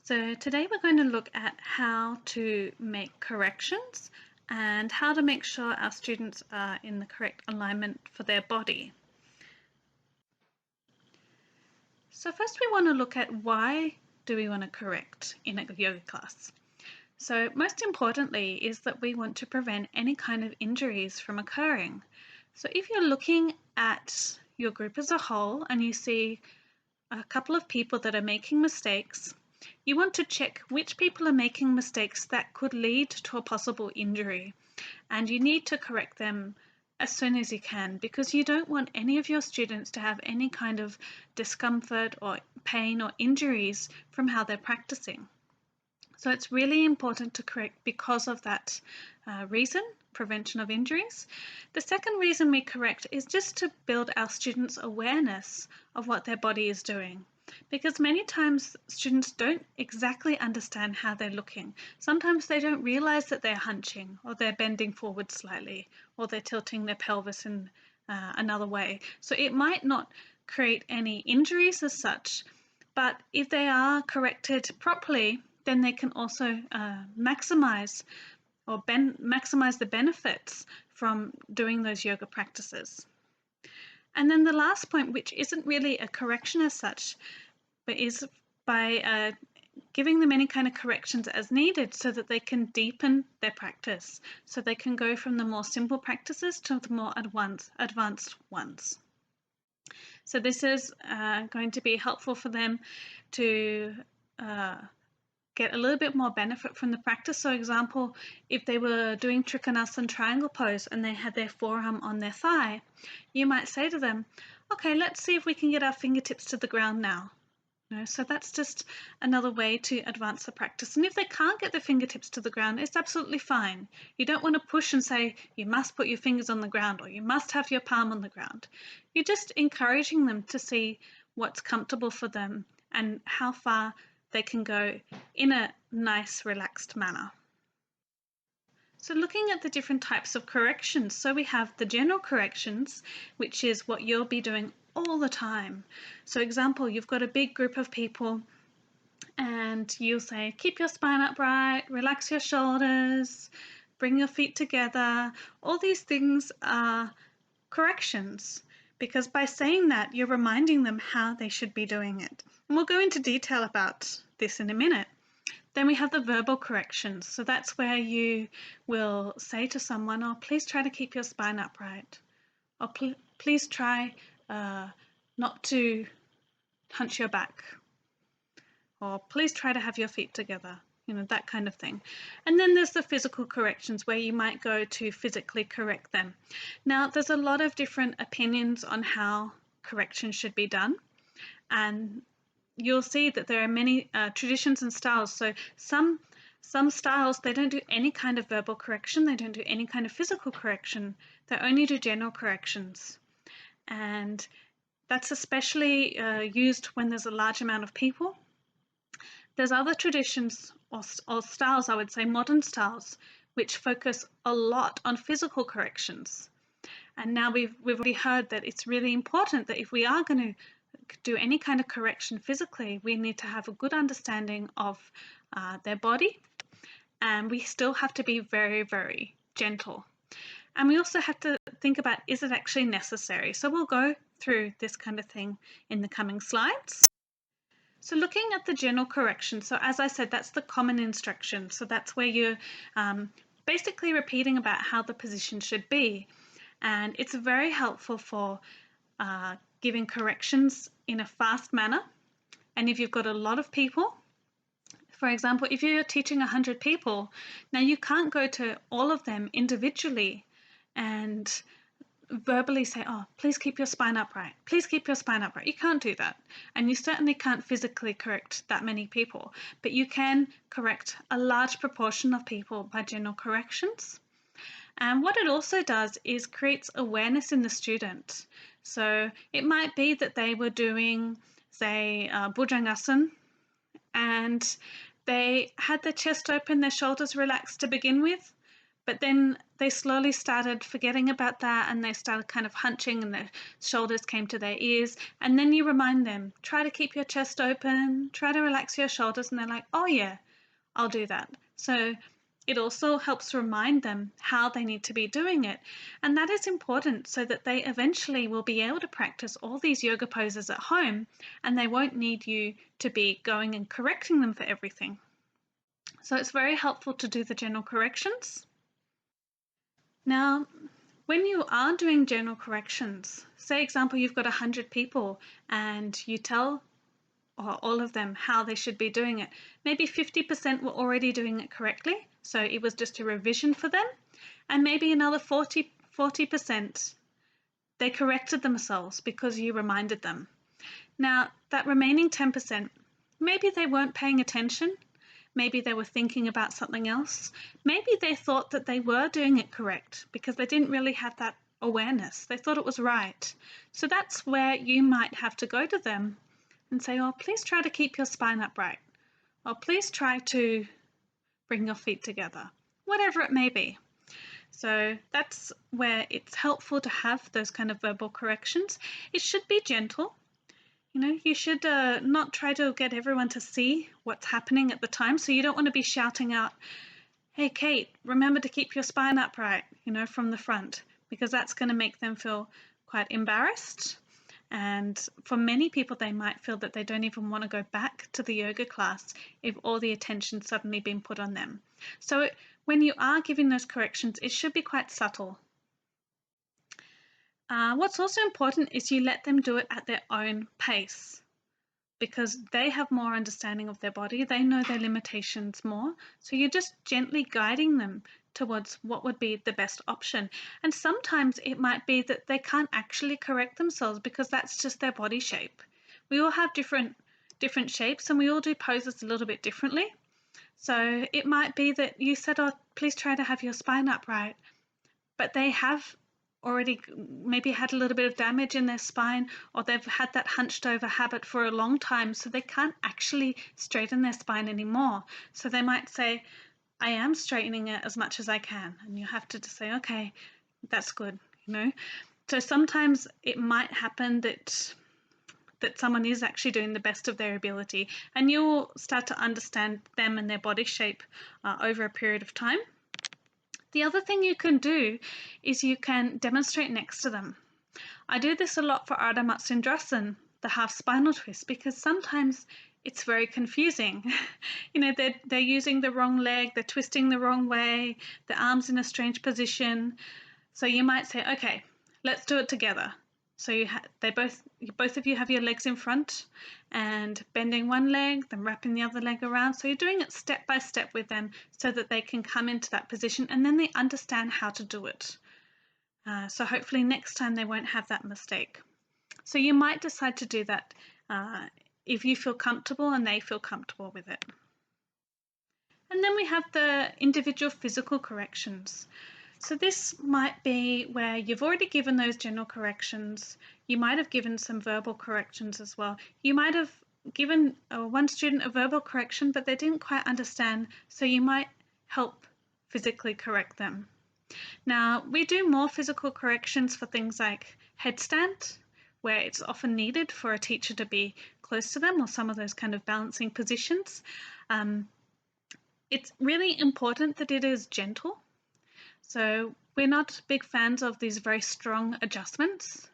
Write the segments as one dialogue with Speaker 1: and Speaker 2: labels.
Speaker 1: So today we're going to look at how to make corrections and how to make sure our students are in the correct alignment for their body. So first we want to look at why do we want to correct in a yoga class. So most importantly is that we want to prevent any kind of injuries from occurring. So if you're looking at your group as a whole and you see a couple of people that are making mistakes, you want to check which people are making mistakes that could lead to a possible injury, and you need to correct them as soon as you can because you don't want any of your students to have any kind of discomfort or pain or injuries from how they're practicing. So it's really important to correct because of that reason, prevention of injuries. The second reason we correct is just to build our students' awareness of what their body is doing. Because many times students don't exactly understand how they're looking. Sometimes they don't realize that they're hunching or they're bending forward slightly or they're tilting their pelvis in another way. So it might not create any injuries as such, but if they are corrected properly, then they can also maximize the benefits from doing those yoga practices. And then the last point, which isn't really a correction as such, but is by giving them any kind of corrections as needed so that they can deepen their practice, so they can go from the more simple practices to the more advanced ones. So this is going to be helpful for them to get a little bit more benefit from the practice. So example, if they were doing Trikonasana triangle pose and they had their forearm on their thigh, you might say to them, okay, let's see if we can get our fingertips to the ground now. So that's just another way to advance the practice. And if they can't get their fingertips to the ground, it's absolutely fine. You don't want to push and say, you must put your fingers on the ground or you must have your palm on the ground. You're just encouraging them to see what's comfortable for them and how far they can go in a nice, relaxed manner. So looking at the different types of corrections, so we have the general corrections, which is what you'll be doing all the time. So example, you've got a big group of people and you'll say, keep your spine upright, relax your shoulders, bring your feet together. All these things are corrections because by saying that, you're reminding them how they should be doing it. And we'll go into detail about this in a minute. Then we have the verbal corrections. So that's where you will say to someone, oh, please try to keep your spine upright. Or please try not to hunch your back. Or please try to have your feet together. That kind of thing. And then there's the physical corrections where you might go to physically correct them. Now, there's a lot of different opinions on how correction should be done. And you'll see that there are many traditions and styles. So some styles, they don't do any kind of verbal correction. They don't do any kind of physical correction. They only do general corrections. And that's especially used when there's a large amount of people. There's other traditions or styles, I would say modern styles, which focus a lot on physical corrections. And now we've already heard that it's really important that if we are going to do any kind of correction physically, we need to have a good understanding of their body, and we still have to be very, very gentle. And we also have to think about, is it actually necessary? So we'll go through this kind of thing in the coming slides. So looking at the general correction, so as I said, that's the common instruction. So that's where you're basically repeating about how the position should be. And it's very helpful for giving corrections in a fast manner. And if you've got a lot of people, for example, if you're teaching 100 people, now you can't go to all of them individually and verbally say, oh, please keep your spine upright. Please keep your spine upright. You can't do that. And you certainly can't physically correct that many people, but you can correct a large proportion of people by general corrections. And what it also does is creates awareness in the student. So it might be that they were doing, say, Bhujangasana, and they had their chest open, their shoulders relaxed to begin with, But then they slowly started forgetting about that and they started kind of hunching and their shoulders came to their ears. And then you remind them, try to keep your chest open, try to relax your shoulders. And they're like, oh, yeah, I'll do that. So it also helps remind them how they need to be doing it. And that is important so that they eventually will be able to practice all these yoga poses at home and they won't need you to be going and correcting them for everything. So it's very helpful to do the general corrections. Now, when you are doing general corrections, say example, you've got 100 people and you tell all of them how they should be doing it. Maybe 50% were already doing it correctly, so it was just a revision for them. And maybe another 40% they corrected themselves because you reminded them. Now, that remaining 10%, maybe they weren't paying attention. Maybe they were thinking about something else. Maybe they thought that they were doing it correct because they didn't really have that awareness. They thought it was right. So that's where you might have to go to them and say, oh, please try to keep your spine upright. Or please try to bring your feet together. Whatever it may be. So that's where it's helpful to have those kind of verbal corrections. It should be gentle. You should not try to get everyone to see what's happening at the time. So you don't want to be shouting out, hey, Kate, remember to keep your spine upright, from the front, because that's going to make them feel quite embarrassed. And for many people, they might feel that they don't even want to go back to the yoga class if all the attention's suddenly been put on them. So when you are giving those corrections, it should be quite subtle. What's also important is you let them do it at their own pace because they have more understanding of their body. They know their limitations more. So you're just gently guiding them towards what would be the best option. And sometimes it might be that they can't actually correct themselves because that's just their body shape. We all have different shapes and we all do poses a little bit differently. So it might be that you said, oh, please try to have your spine upright, but they have already maybe had a little bit of damage in their spine, or they've had that hunched over habit for a long time, so they can't actually straighten their spine anymore. So they might say, I am straightening it as much as I can. And you have to just say, okay, that's good, So sometimes it might happen that someone is actually doing the best of their ability, and you'll start to understand them and their body shape over a period of time. The other thing you can do is you can demonstrate next to them. I do this a lot for Ardha Matsyendrasan, the half spinal twist, because sometimes it's very confusing. They're using the wrong leg, they're twisting the wrong way, the arm's in a strange position. So you might say, okay, let's do it together. So both of you have your legs in front and bending one leg, then wrapping the other leg around. So you're doing it step by step with them so that they can come into that position and then they understand how to do it. So hopefully next time they won't have that mistake. So you might decide to do that if you feel comfortable and they feel comfortable with it. And then we have the individual physical corrections. So this might be where you've already given those general corrections. You might have given some verbal corrections as well. You might have given one student a verbal correction, but they didn't quite understand. So you might help physically correct them. Now, we do more physical corrections for things like headstand, where it's often needed for a teacher to be close to them, or some of those kind of balancing positions. It's really important that it is gentle. So we're not big fans of these very strong adjustments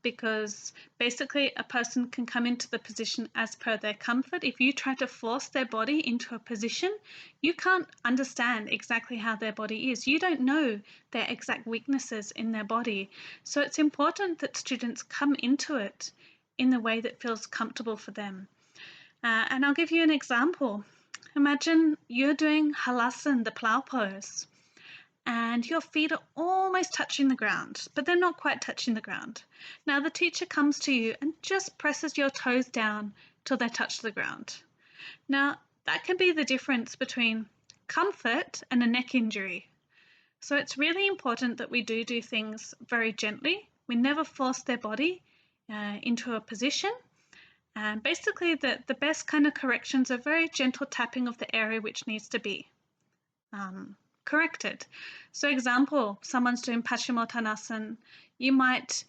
Speaker 1: because basically a person can come into the position as per their comfort. If you try to force their body into a position, you can't understand exactly how their body is. You don't know their exact weaknesses in their body. So it's important that students come into it in the way that feels comfortable for them. And I'll give you an example. Imagine you're doing halasana, the plow pose, and your feet are almost touching the ground, but they're not quite touching the ground. Now the teacher comes to you and just presses your toes down till they touch the ground. Now that can be the difference between comfort and a neck injury. So it's really important that we do things very gently. We never force their body into a position. And basically the best kind of corrections are very gentle tapping of the area which needs to be. corrected. So example, someone's doing Paschimottanasana, you might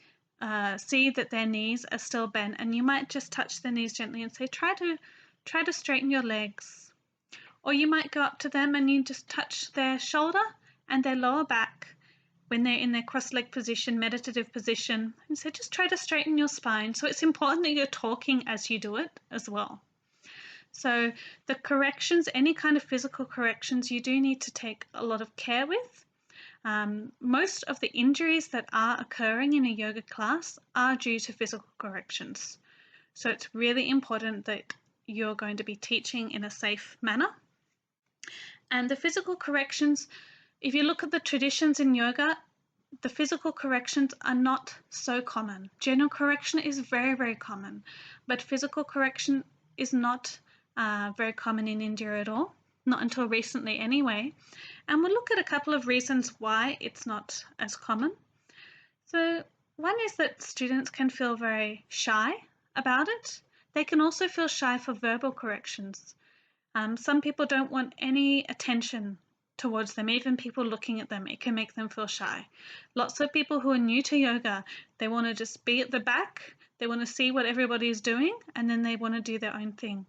Speaker 1: see that their knees are still bent, and you might just touch their knees gently and say, try to straighten your legs. Or you might go up to them and you just touch their shoulder and their lower back when they're in their cross-leg position, meditative position, and say, just try to straighten your spine. So it's important that you're talking as you do it as well. So the corrections, any kind of physical corrections, you do need to take a lot of care with. Most of the injuries that are occurring in a yoga class are due to physical corrections. So it's really important that you're going to be teaching in a safe manner. And the physical corrections, if you look at the traditions in yoga, the physical corrections are not so common. General correction is very, very common, but physical correction is not very common in India at all, not until recently anyway. And we'll look at a couple of reasons why it's not as common. So one is that students can feel very shy about it. They can also feel shy for verbal corrections. Some people don't want any attention towards them, even people looking at them. It can make them feel shy. Lots of people who are new to yoga, they want to just be at the back, they want to see what everybody is doing, and then they want to do their own thing.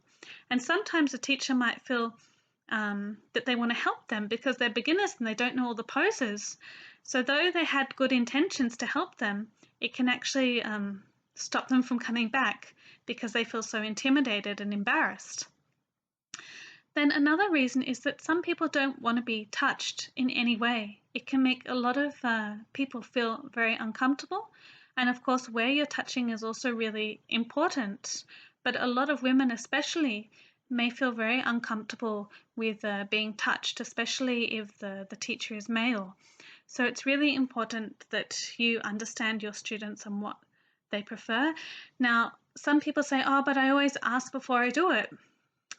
Speaker 1: And sometimes a teacher might feel that they want to help them because they're beginners and they don't know all the poses. So though they had good intentions to help them, it can actually stop them from coming back because they feel so intimidated and embarrassed. Then another reason is that some people don't want to be touched in any way. It can make a lot of people feel very uncomfortable. And of course, where you're touching is also really important. But a lot of women especially may feel very uncomfortable with being touched, especially if the teacher is male. So it's really important that you understand your students and what they prefer. Now, some people say, oh, but I always ask before I do it,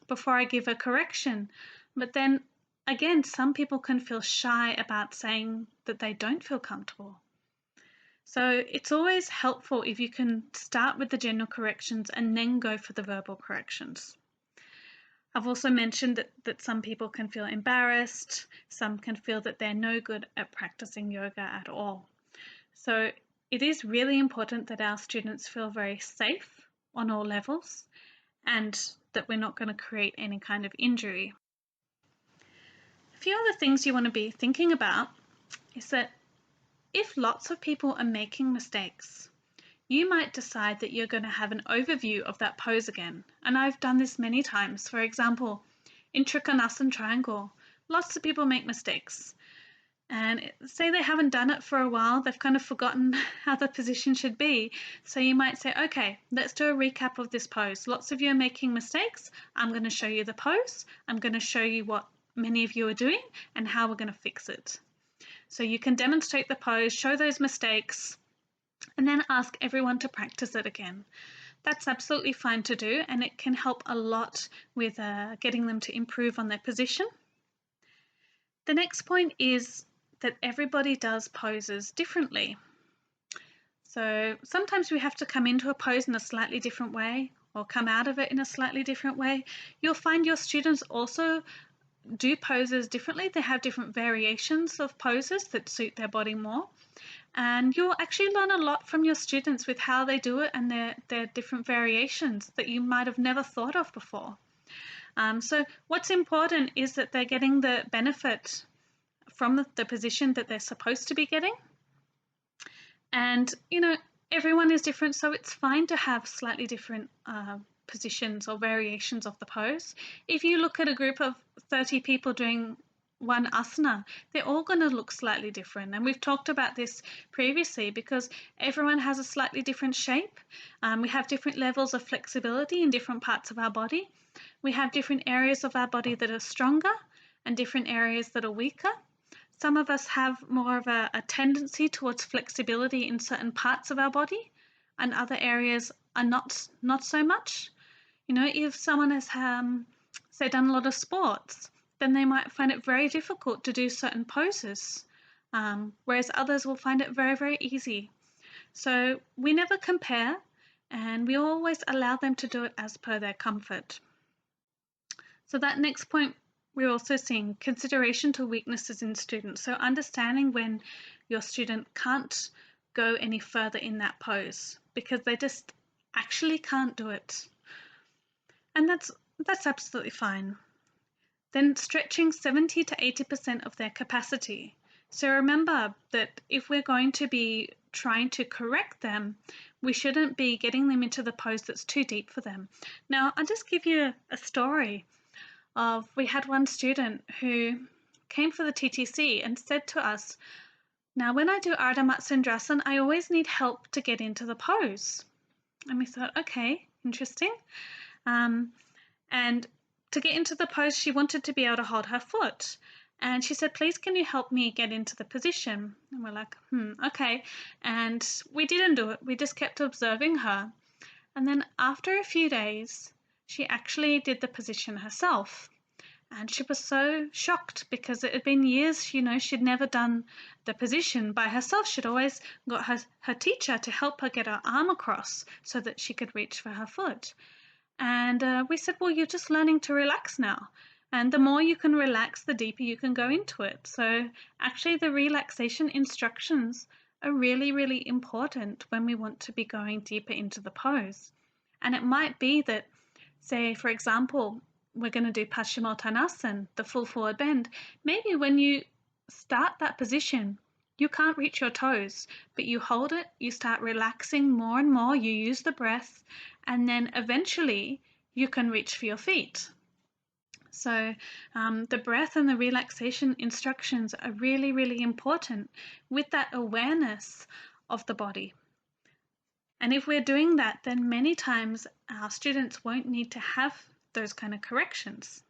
Speaker 1: before I give a correction. But then again, some people can feel shy about saying that they don't feel comfortable. So it's always helpful if you can start with the general corrections and then go for the verbal corrections. I've also mentioned that some people can feel embarrassed, some can feel that they're no good at practicing yoga at all. So it is really important that our students feel very safe on all levels and that we're not going to create any kind of injury. A few other things you want to be thinking about is that if lots of people are making mistakes, you might decide that you're going to have an overview of that pose again. And I've done this many times. For example, in Trikonasana triangle, lots of people make mistakes. And say they haven't done it for a while, they've kind of forgotten how the position should be. So you might say, okay, let's do a recap of this pose. Lots of you are making mistakes. I'm going to show you the pose. I'm going to show you what many of you are doing and how we're going to fix it. So you can demonstrate the pose, show those mistakes, and then ask everyone to practice it again. That's absolutely fine to do, and it can help a lot with getting them to improve on their position. The next point is that everybody does poses differently. So sometimes we have to come into a pose in a slightly different way or come out of it in a slightly different way. You'll find your students also do poses differently. They have different variations of poses that suit their body more. And you'll actually learn a lot from your students with how they do it and their different variations that you might have never thought of before. So what's important is that they're getting the benefit from the position that they're supposed to be getting. And, you know, everyone is different, so it's fine to have slightly different positions or variations of the pose. If you look at a group of 30 people doing one asana, they're all going to look slightly different. And we've talked about this previously because everyone has a slightly different shape. We have different levels of flexibility in different parts of our body. We have different areas of our body that are stronger and different areas that are weaker. Some of us have more of a tendency towards flexibility in certain parts of our body, and other areas are not so much. You know, if someone has, say, done a lot of sports, then they might find it very difficult to do certain poses, whereas others will find it very, very easy. So we never compare, and we always allow them to do it as per their comfort. So that next point we're also seeing consideration to weaknesses in students. So understanding when your student can't go any further in that pose because they just actually can't do it. And that's absolutely fine. Then stretching 70 to 80% of their capacity. So remember that if we're going to be trying to correct them, we shouldn't be getting them into the pose that's too deep for them. Now, I'll just give you a story of we had one student who came for the TTC and said to us, now when I do Ardha Matsundrasan, I always need help to get into the pose. And we thought, okay, interesting. And to get into the pose, she wanted to be able to hold her foot. And she said, please, can you help me get into the position? And we're like, okay. And we didn't do it. We just kept observing her. And then after a few days, she actually did the position herself. And she was so shocked because it had been years, you know, she'd never done the position by herself. She'd always got her teacher to help her get her arm across so that she could reach for her foot. And we said, well, you're just learning to relax now. And the more you can relax, the deeper you can go into it. So actually the relaxation instructions are really, really important when we want to be going deeper into the pose. And it might be that, say, for example, we're going to do Paschimottanasana, the full forward bend. Maybe when you start that position, you can't reach your toes, but you hold it, you start relaxing more and more, you use the breath, and then eventually you can reach for your feet. So the breath and the relaxation instructions are really, really important with that awareness of the body. And if we're doing that, then many times our students won't need to have those kind of corrections.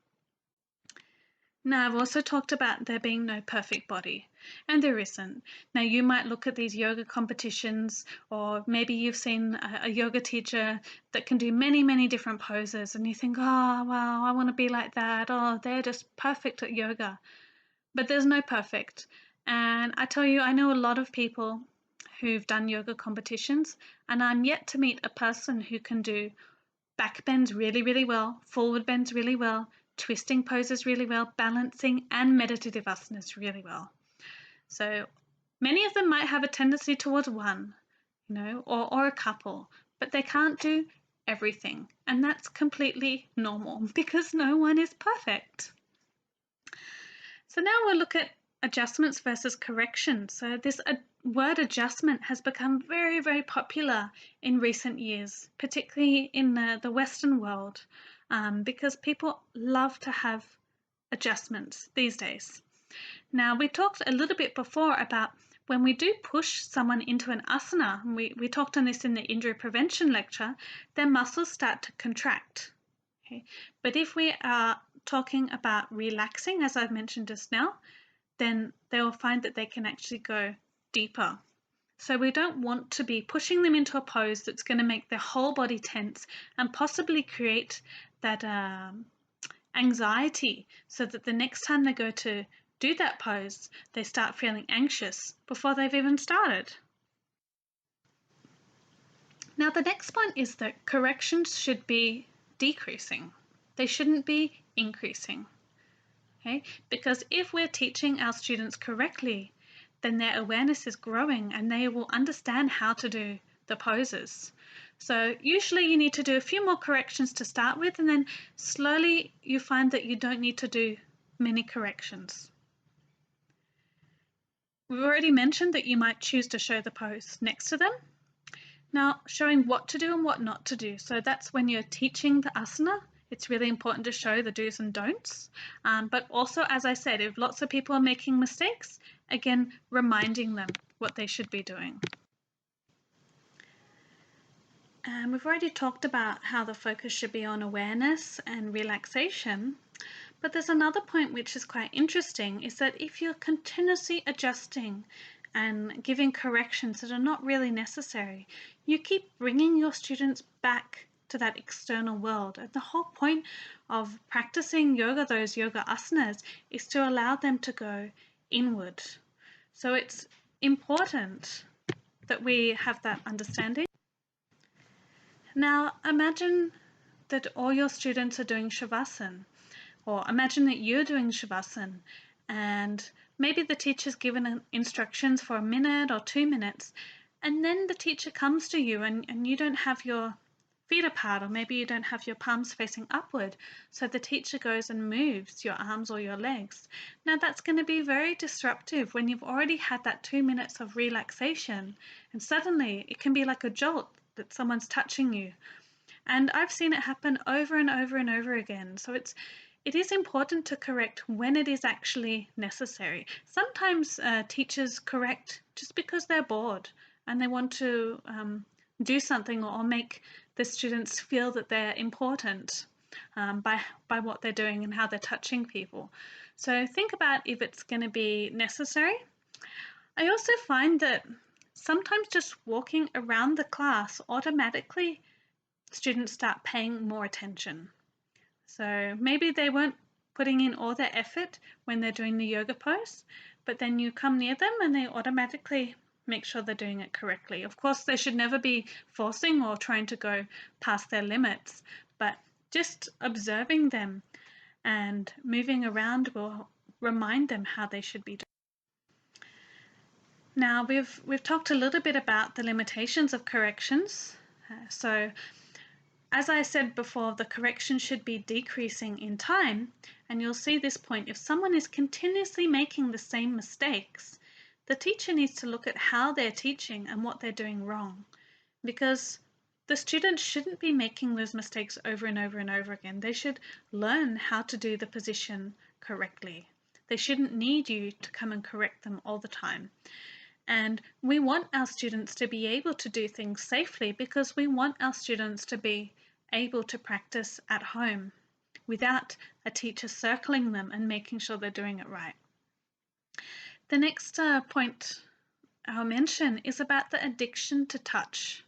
Speaker 1: Now, I've also talked about there being no perfect body, and there isn't. Now, you might look at these yoga competitions, or maybe you've seen a yoga teacher that can do many, many different poses, and you think, oh, wow, I want to be like that. Oh, they're just perfect at yoga. But there's no perfect. And I tell you, I know a lot of people who've done yoga competitions, and I'm yet to meet a person who can do back bends really, really well, forward bends really well, twisting poses really well, balancing and meditative asanas really well. So many of them might have a tendency towards one, you know, or a couple, but they can't do everything. And that's completely normal because no one is perfect. So now we'll look at adjustments versus correction. So this word adjustment has become very, very popular in recent years, particularly in the Western world, because people love to have adjustments these days. Now, we talked a little bit before about when we do push someone into an asana, and we talked on this in the injury prevention lecture, their muscles start to contract. Okay? But if we are talking about relaxing, as I've mentioned just now, then they will find that they can actually go deeper. So we don't want to be pushing them into a pose that's going to make their whole body tense and possibly create that anxiety so that the next time they go to do that pose, they start feeling anxious before they've even started. Now, the next point is that corrections should be decreasing. They shouldn't be increasing. Okay? Because if we're teaching our students correctly, then their awareness is growing and they will understand how to do the poses. So usually you need to do a few more corrections to start with, and then slowly you find that you don't need to do many corrections. We've already mentioned that you might choose to show the pose next to them. Now, showing what to do and what not to do. So that's when you're teaching the asana. It's really important to show the do's and don'ts. But also, as I said, if lots of people are making mistakes, again, reminding them what they should be doing. And we've already talked about how the focus should be on awareness and relaxation. But there's another point which is quite interesting, is that if you're continuously adjusting and giving corrections that are not really necessary, you keep bringing your students back to that external world. And the whole point of practicing yoga, those yoga asanas, is to allow them to go inward. So it's important that we have that understanding. Now imagine that all your students are doing Shavasana, Or imagine that you're doing Shavasana and maybe the teacher's given instructions for a minute or 2 minutes, and then the teacher comes to you and you don't have your feet apart, or maybe you don't have your palms facing upward. So the teacher goes and moves your arms or your legs. Now that's going to be very disruptive when you've already had that 2 minutes of relaxation, and suddenly it can be like a jolt that someone's touching you. And I've seen it happen over and over and over again. So it is important to correct when it is actually necessary. Sometimes teachers correct just because they're bored and they want to do something or make the students feel that they're important by what they're doing and how they're touching people. So think about if it's going to be necessary. I also find that sometimes just walking around the class automatically students start paying more attention. So maybe they weren't putting in all their effort when they're doing the yoga pose, but then you come near them and they automatically make sure they're doing it correctly. Of course, they should never be forcing or trying to go past their limits, but just observing them and moving around will remind them how they should be doing. Now, we've talked a little bit about the limitations of corrections. So as I said before, the correction should be decreasing in time, and you'll see this point. If someone is continuously making the same mistakes, the teacher needs to look at how they're teaching and what they're doing wrong, because the students shouldn't be making those mistakes over and over and over again. They should learn how to do the position correctly. They shouldn't need you to come and correct them all the time. And we want our students to be able to do things safely because we want our students to be able to practice at home without a teacher circling them and making sure they're doing it right. The next point I'll mention is about the addiction to touch.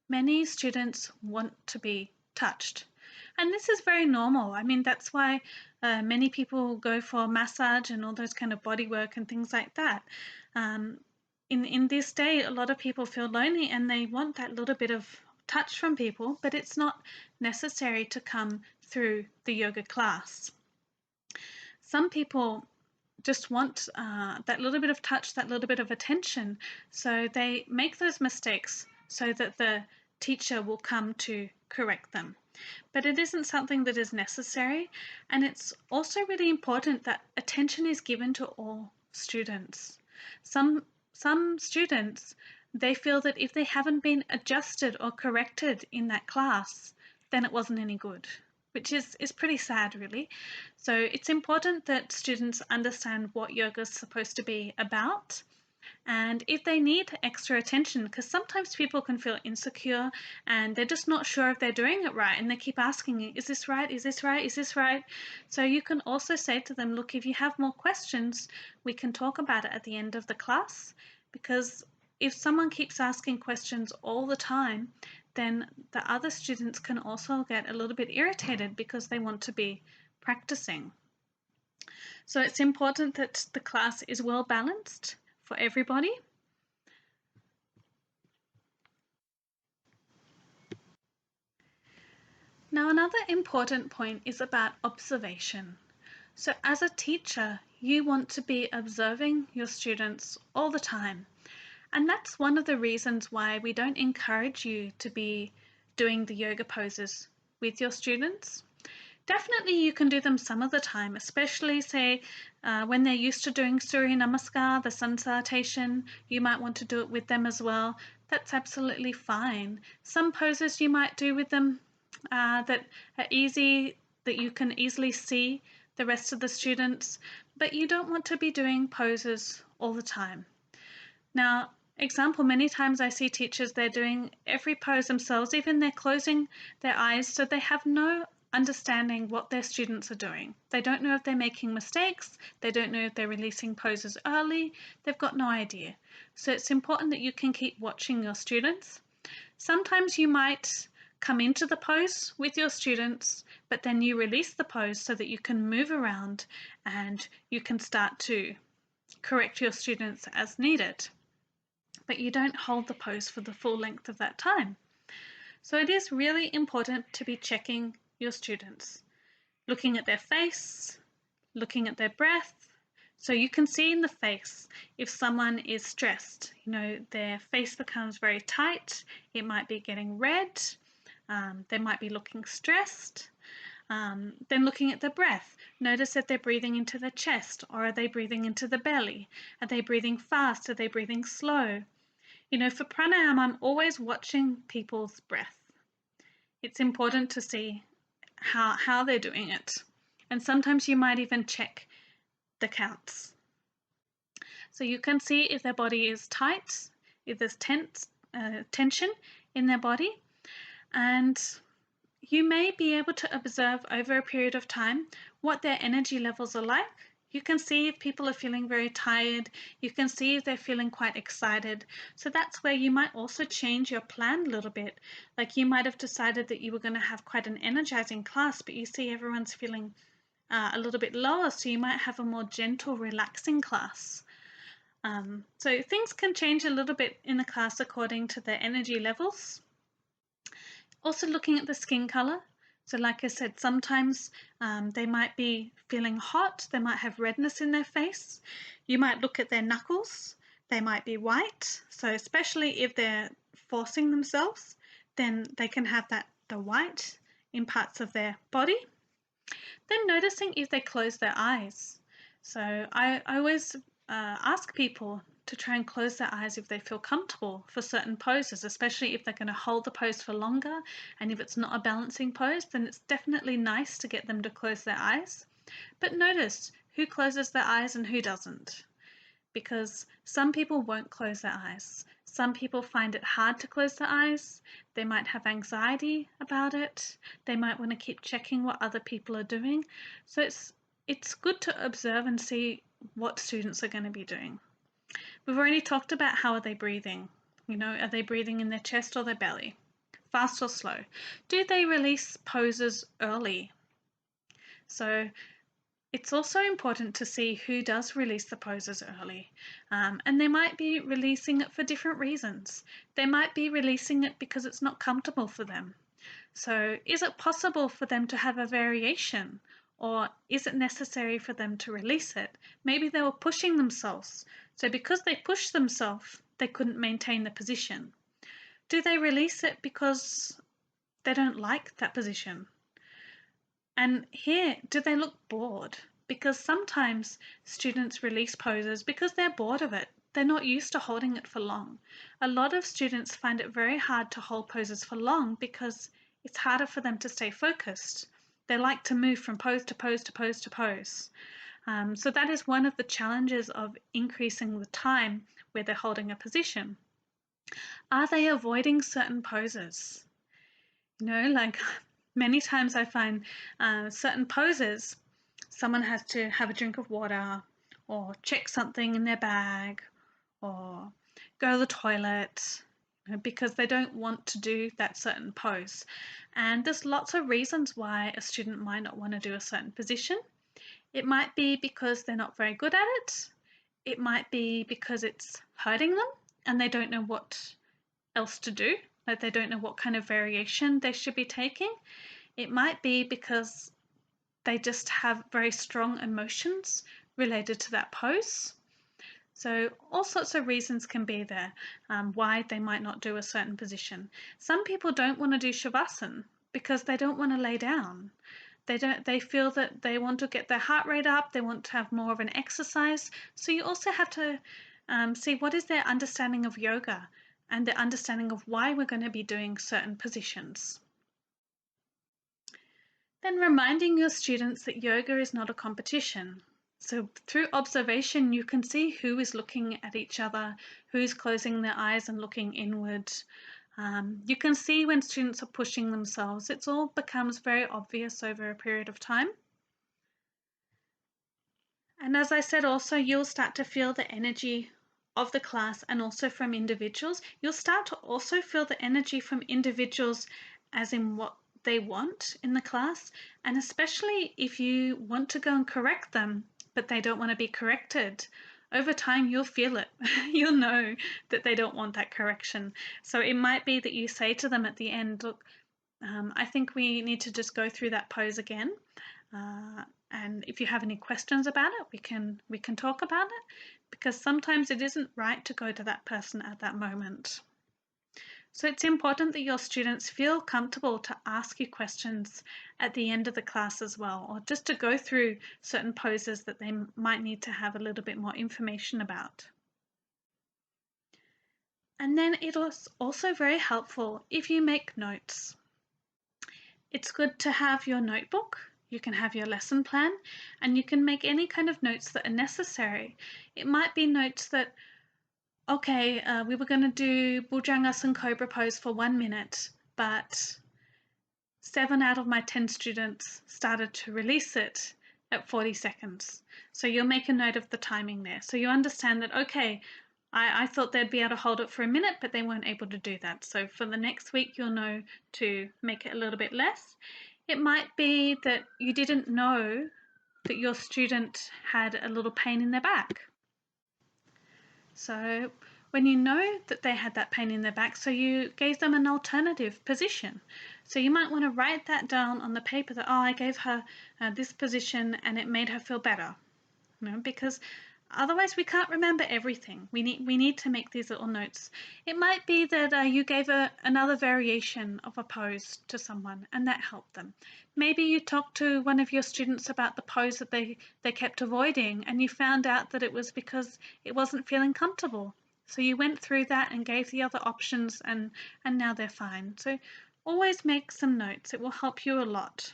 Speaker 1: Many students want to be touched. And this is very normal. I mean, that's why many people go for massage and all those kind of body work and things like that. In this day, a lot of people feel lonely and they want that little bit of touch from people, but it's not necessary to come through the yoga class. Some people just want that little bit of touch, that little bit of attention, so they make those mistakes so that the teacher will come to correct them. But it isn't something that is necessary, and it's also really important that attention is given to all students. Some students, they feel that if they haven't been adjusted or corrected in that class, then it wasn't any good, which is pretty sad, really. So it's important that students understand what yoga is supposed to be about, and if they need extra attention, because sometimes people can feel insecure and they're just not sure if they're doing it right, and they keep asking, is this right, is this right, is this right? So you can also say to them, look, if you have more questions, we can talk about it at the end of the class, because if someone keeps asking questions all the time, then the other students can also get a little bit irritated because they want to be practicing. So it's important that the class is well balanced for everybody. Now, another important point is about observation. So as a teacher, you want to be observing your students all the time. And that's one of the reasons why we don't encourage you to be doing the yoga poses with your students. Definitely you can do them some of the time, especially say when they're used to doing Surya Namaskar, the sun salutation, you might want to do it with them as well. That's absolutely fine. Some poses you might do with them that are easy, that you can easily see the rest of the students, but you don't want to be doing poses all the time. Now, example, many times I see teachers, they're doing every pose themselves, even they're closing their eyes, so they have no understanding what their students are doing. They don't know if they're making mistakes, they don't know if they're releasing poses early, they've got no idea. So it's important that you can keep watching your students. Sometimes you might come into the pose with your students, but then you release the pose so that you can move around and you can start to correct your students as needed. But you don't hold the pose for the full length of that time. So it is really important to be checking your students. looking at their face, looking at their breath. So you can see in the face if someone is stressed, their face becomes very tight, it might be getting red, they might be looking stressed. Then looking at the breath, notice if they're breathing into the chest, or are they breathing into the belly? Are they breathing fast? Are they breathing slow? For pranayama, I'm always watching people's breath. It's important to see how they're doing it. And sometimes you might even check the counts. So you can see if their body is tight, if there's tension in their body. And you may be able to observe over a period of time what their energy levels are like. You can see if people are feeling very tired. You can see if they're feeling quite excited. So that's where you might also change your plan a little bit. Like you might have decided that you were going to have quite an energizing class, but you see everyone's feeling a little bit lower, so you might have a more gentle, relaxing class. So things can change a little bit in the class according to their energy levels. Also looking at the skin color. So like I said, sometimes they might be feeling hot, they might have redness in their face. You might look at their knuckles, they might be white. So especially if they're forcing themselves, then they can have the white in parts of their body. Then noticing if they close their eyes. So I always ask people to try and close their eyes if they feel comfortable for certain poses, especially if they're going to hold the pose for longer, and if it's not a balancing pose, then it's definitely nice to get them to close their eyes. But notice who closes their eyes and who doesn't, because some people won't close their eyes. Some people find it hard to close their eyes. They might have anxiety about it. They might want to keep checking what other people are doing. So it's good to observe and see what students are going to be doing. We've already talked about how are they breathing. Are they breathing in their chest or their belly? Fast or slow? Do they release poses early? So it's also important to see who does release the poses early. And they might be releasing it for different reasons. They might be releasing it because it's not comfortable for them. So is it possible for them to have a variation? Or is it necessary for them to release it? Maybe they were pushing themselves. So because they pushed themselves, they couldn't maintain the position. Do they release it because they don't like that position? And here, do they look bored? Because sometimes students release poses because they're bored of it. They're not used to holding it for long. A lot of students find it very hard to hold poses for long because it's harder for them to stay focused. They like to move from pose to pose to pose to pose. So that is one of the challenges of increasing the time where they're holding a position. Are they avoiding certain poses? Like many times I find certain poses, someone has to have a drink of water or check something in their bag or go to the toilet because they don't want to do that certain pose. And there's lots of reasons why a student might not want to do a certain position. It might be because they're not very good at it. It might be because it's hurting them and they don't know what else to do, like they don't know what kind of variation they should be taking. It might be because they just have very strong emotions related to that pose. So all sorts of reasons can be there why they might not do a certain position. Some people don't want to do shavasana because they don't want to lay down. They feel that they want to get their heart rate up, they want to have more of an exercise. So you also have to see what is their understanding of yoga and their understanding of why we're going to be doing certain positions. Then reminding your students that yoga is not a competition. So through observation, you can see who is looking at each other, who's closing their eyes and looking inward. You can see when students are pushing themselves. It all becomes very obvious over a period of time. And as I said also, you'll start to feel the energy of the class and also from individuals. You'll start to also feel the energy from individuals as in what they want in the class, and especially if you want to go and correct them, but they don't want to be corrected. Over time, you'll feel it. You'll know that they don't want that correction. So it might be that you say to them at the end, look, I think we need to just go through that pose again. And if you have any questions about it, we can talk about it, because sometimes it isn't right to go to that person at that moment. So it's important that your students feel comfortable to ask you questions at the end of the class as well, or just to go through certain poses that they might need to have a little bit more information about. And then it is also very helpful if you make notes. It's good to have your notebook. You can have your lesson plan, and you can make any kind of notes that are necessary. It might be notes that, okay, we were going to do Bhujangasana Cobra pose for 1 minute, but 7 out of my 10 students started to release it at 40 seconds. So you'll make a note of the timing there. So you understand that, okay, I thought they'd be able to hold it for a minute, but they weren't able to do that. So for the next week, you'll know to make it a little bit less. It might be that you didn't know that your student had a little pain in their back. So when you know that they had that pain in their back, so you gave them an alternative position. So you might want to write that down on the paper that, oh, I gave her this position and it made her feel better. Because otherwise we can't remember everything. We need to make these little notes. It might be that you gave another variation of a pose to someone and that helped them. Maybe you talked to one of your students about the pose that they kept avoiding, and you found out that it was because it wasn't feeling comfortable. So you went through that and gave the other options, and now they're fine. So always make some notes. It will help you a lot.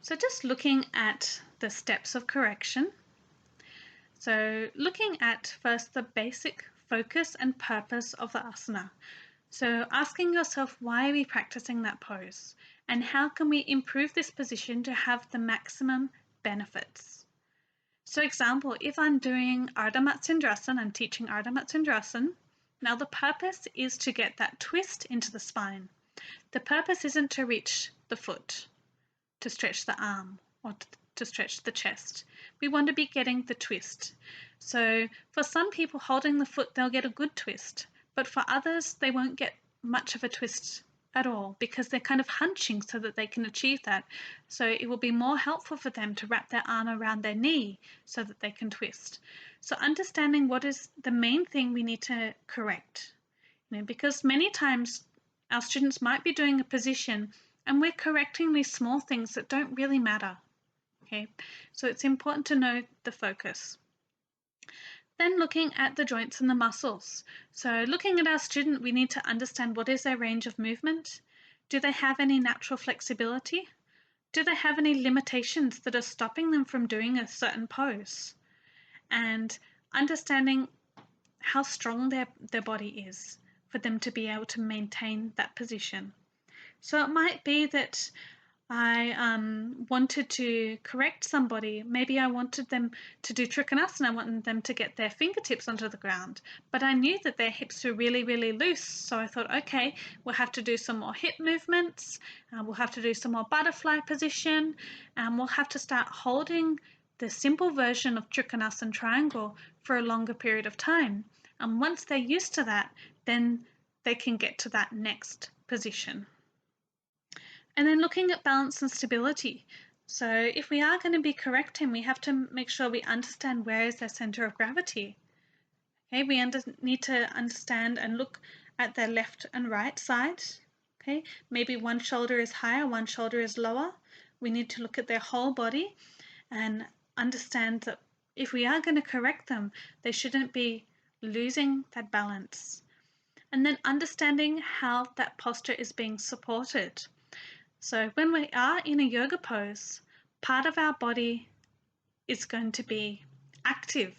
Speaker 1: So just looking at the steps of correction. So looking at first the basic focus and purpose of the asana. So asking yourself, why are we practicing that pose? And how can we improve this position to have the maximum benefits? So example, if I'm doing Ardha Matsendrasana, I'm teaching Ardha Matsendrasana. Now the purpose is to get that twist into the spine. The purpose isn't to reach the foot, to stretch the arm, or to stretch the chest. We want to be getting the twist. So for some people holding the foot, they'll get a good twist, but for others, they won't get much of a twist at all because they're kind of hunching so that they can achieve that. So it will be more helpful for them to wrap their arm around their knee so that they can twist. So understanding what is the main thing we need to correct, because many times our students might be doing a position and we're correcting these small things that don't really matter. Okay, so it's important to know the focus. Then looking at the joints and the muscles. So looking at our student, we need to understand what is their range of movement. Do they have any natural flexibility? Do they have any limitations that are stopping them from doing a certain pose? And understanding how strong their body is for them to be able to maintain that position. So it might be that I wanted to correct somebody. Maybe I wanted them to do Trikonasana. I wanted them to get their fingertips onto the ground, but I knew that their hips were really, really loose. So I thought, okay, we'll have to do some more hip movements. We'll have to do some more butterfly position. We'll have to start holding the simple version of Trikonasana triangle for a longer period of time. And once they're used to that, then they can get to that next position. And then looking at balance and stability. So if we are going to be correcting, we have to make sure we understand where is their center of gravity. Okay, we need to understand and look at their left and right side. Okay, maybe one shoulder is higher, one shoulder is lower. We need to look at their whole body and understand that if we are going to correct them, they shouldn't be losing that balance. And then understanding how that posture is being supported. So when we are in a yoga pose, part of our body is going to be active.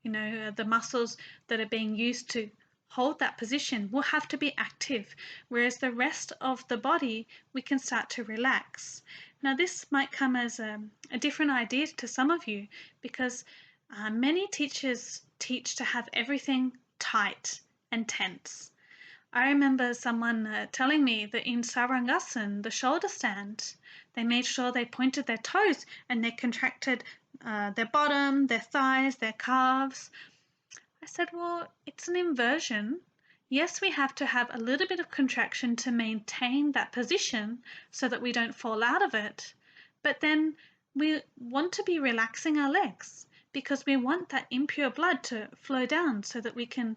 Speaker 1: The muscles that are being used to hold that position will have to be active, whereas the rest of the body, we can start to relax. Now, this might come as a different idea to some of you because many teachers teach to have everything tight and tense. I remember someone telling me that in Sarangasana, the shoulder stand, they made sure they pointed their toes and they contracted their bottom, their thighs, their calves. I said, well, it's an inversion. Yes, we have to have a little bit of contraction to maintain that position so that we don't fall out of it. but then we want to be relaxing our legs because we want that impure blood to flow down so that we can,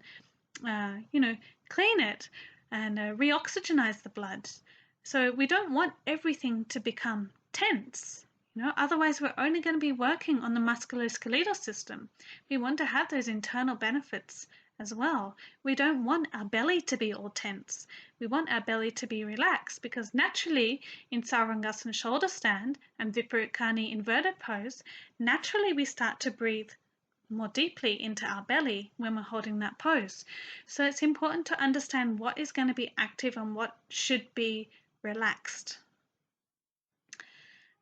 Speaker 1: clean it and reoxygenize the blood. So we don't want everything to become tense. Otherwise we're only going to be working on the musculoskeletal system. We want to have those internal benefits as well. We don't want our belly to be all tense. We want our belly to be relaxed because naturally in Sarangasana shoulder stand and Viparita inverted pose, naturally we start to breathe more deeply into our belly when we're holding that pose. So it's important to understand what is going to be active and what should be relaxed.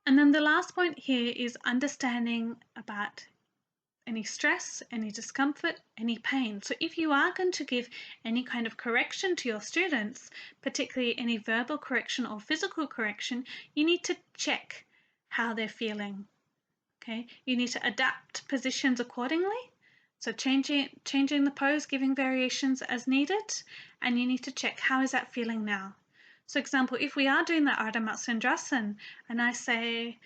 Speaker 1: And then the last point here is understanding about any stress, any discomfort, any pain. So if you are going to give any kind of correction to your students, particularly any verbal correction or physical correction, you need to check how they're feeling. Okay, you need to adapt positions accordingly. So changing the pose, giving variations as needed, and you need to check how is that feeling now. So example, if we are doing the Ardha Matsyendrasana and I say,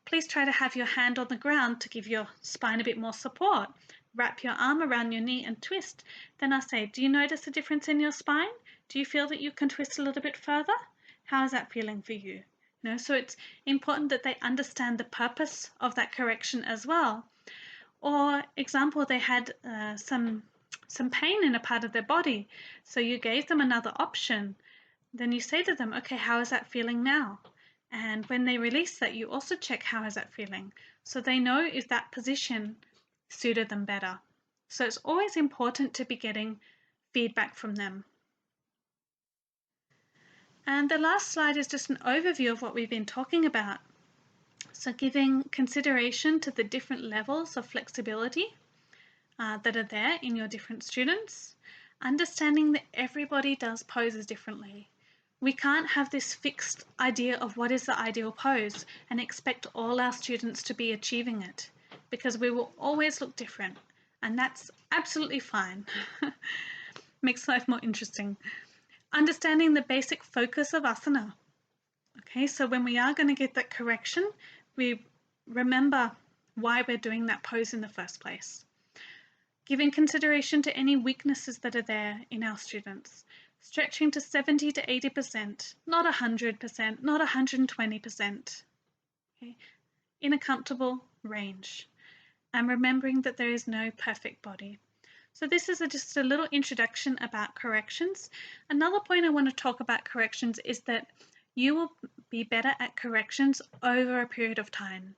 Speaker 1: please try to have your hand on the ground to give your spine a bit more support. Wrap your arm around your knee and twist. Then I say, do you notice a difference in your spine? Do you feel that you can twist a little bit further? How is that feeling for you? So it's important that they understand the purpose of that correction as well. Or example, they had some pain in a part of their body, so you gave them another option. Then you say to them, okay, how is that feeling now? And when they release that, you also check how is that feeling, so they know if that position suited them better. So it's always important to be getting feedback from them. And the last slide is just an overview of what we've been talking about. So giving consideration to the different levels of flexibility that are there in your different students, understanding that everybody does poses differently. We can't have this fixed idea of what is the ideal pose and expect all our students to be achieving it, because we will always look different, and that's absolutely fine. Makes life more interesting. Understanding the basic focus of asana. Okay, so when we are going to get that correction, we remember why we're doing that pose in the first place. Giving consideration to any weaknesses that are there in our students. Stretching to 70 to 80%, not 100%, not 120%, okay? In a comfortable range. And remembering that there is no perfect body. So this is just a little introduction about corrections. Another point I want to talk about corrections is that you will be better at corrections over a period of time.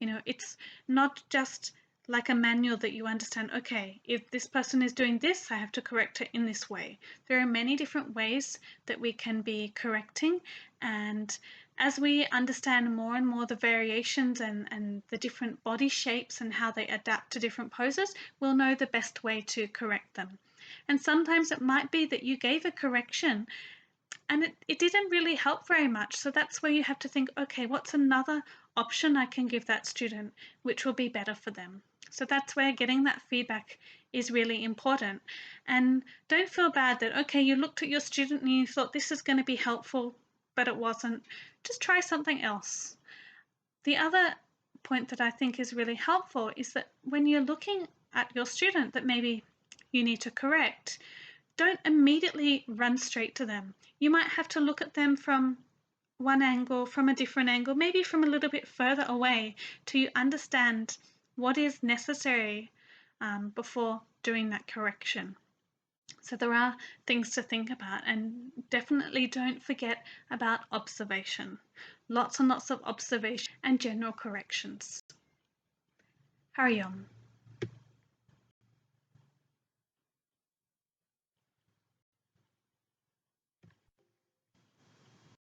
Speaker 1: It's not just like a manual that you understand, okay, if this person is doing this, I have to correct it in this way. There are many different ways that we can be correcting, and as we understand more and more the variations and the different body shapes and how they adapt to different poses, we'll know the best way to correct them. And sometimes it might be that you gave a correction and it didn't really help very much. So that's where you have to think, okay, what's another option I can give that student which will be better for them? So that's where getting that feedback is really important. And don't feel bad that, okay, you looked at your student and you thought this is going to be helpful, but it wasn't. Just try something else. The other point that I think is really helpful is that when you're looking at your student that maybe you need to correct, don't immediately run straight to them. You might have to look at them from one angle, from a different angle, maybe from a little bit further away till you understand what is necessary before doing that correction. So there are things to think about, and definitely don't forget about observation. Lots and lots of observation and general corrections. Hari Om.